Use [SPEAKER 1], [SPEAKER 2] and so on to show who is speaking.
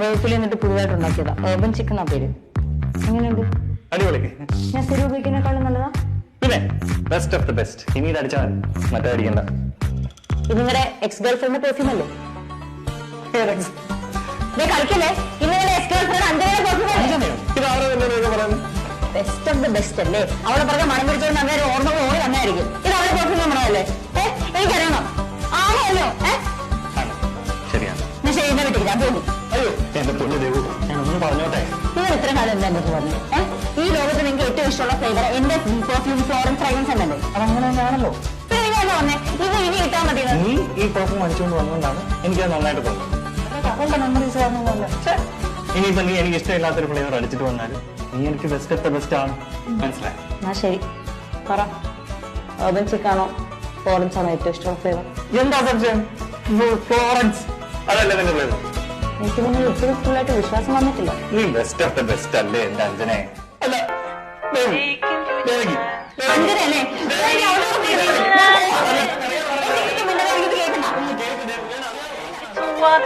[SPEAKER 1] വേപ്പിൽ എന്നിട്ട് പുതുതായിട്ട് ഉണ്ടാക്കിയതാ. ഏർബൻ ചിക്കൻ ആ പേര്. എങ്ങനെയുണ്ട്?
[SPEAKER 2] അടിപൊളി.
[SPEAKER 1] ഞാൻ സ്ഥിരം ഉപയോഗിക്കുന്നേക്കാളും നല്ലതാ.
[SPEAKER 2] പിന്നെ ബെസ്റ്റ് ഓഫ് ദ ബെസ്റ്റ്. ഇനി ഇത് അടിച്ചാൽ മറ്റേ അടിക്കണ്ട.
[SPEAKER 1] ഇത് നിങ്ങളുടെ എക്സ് ഗേൾ ഫ്രണ്ട് പെർഫ്യൂം അല്ലേ? കളിക്കല്ലേ? ഇന്നലെ എക്സ് ഗേൾ ഫ്രണ്ട് അഞ്ചര perfume best of the best അല്ലേ? അവളെ പറഞ്ഞ മണം പിടിച്ചോണ്ട് അങ്ങനെ ഓർമ്മകൾ ഓടി വന്നായിരിക്കും. ഇത് അവളെ പെർഫ്യൂം നമ്മളല്ലേ? എനിക്കറിയണം. ആണോ?
[SPEAKER 2] ശരിയാണ്.
[SPEAKER 1] ഞാൻ ശരിയെന്നെ വിട്ടില്ല, ഞാൻ പോകുന്നു.
[SPEAKER 2] അയ്യോ എന്റെ പൊന്നു ദേവു, ഞാൻ ഒന്നും പറഞ്ഞോട്ടെ.
[SPEAKER 1] നിങ്ങൾ ഇത്ര കാലം എന്താ എന്റെ പറഞ്ഞു? ഈ ലോകത്ത് നിങ്ങൾക്ക് ഏറ്റവും ഇഷ്ടമുള്ള ഫ്ലേവർ എന്റെ പെർഫ്യൂം ഫ്ലോറൻസ് ഫ്രാഗ്രൻസ് അല്ലേ?
[SPEAKER 2] അതങ്ങനെ തന്നെയാണല്ലോ.
[SPEAKER 1] പറഞ്ഞേ ഇത് ഇനി കിട്ടാൻ മതി.
[SPEAKER 2] നീ ഈ പെർഫ്യൂം അടിച്ചുകൊണ്ട് വന്നുകൊണ്ടാണ് എനിക്കത് നന്നായിട്ട് തോന്നുന്നത്. അവളുടെ മെമ്മറീസ് കാരണമല്ല. ഇനിയിപ്പോ നീ എനിക്ക് ഇഷ്ടമില്ലാത്തൊരു ഫ്ലേവർ അടിച്ചിട്ട് വന്നാലും നീ എനിക്ക് ബെസ്റ്റ് ഓഫ് ദ ബെസ്റ്റ് ആണ്. മനസ്സിലായി?
[SPEAKER 1] ആ ശരി, പറ. ഏർബൻ ചിക്കാണോ ഫ്ലോറൻസ് ആണോ ഏറ്റവും ഇഷ്ടമുള്ള ഫ്ലേവർ?
[SPEAKER 2] എന്താ സംശയം? ഫ്ലോറൻസ് അതല്ലേ നിന്റെ ഫ്ലേവർ?
[SPEAKER 1] എനിക്ക് നിങ്ങൾ ഇപ്പോഴും ഫുള്ളായിട്ട് വിശ്വാസം വന്നിട്ടില്ല.
[SPEAKER 2] നീ ബെസ്റ്റ് ഓഫ് ദ ബെസ്റ്റ് അല്ലേ എന്റെ അഞ്ജനെ? അല്ല
[SPEAKER 1] അഞ്ജനല്ലേ?
[SPEAKER 3] What?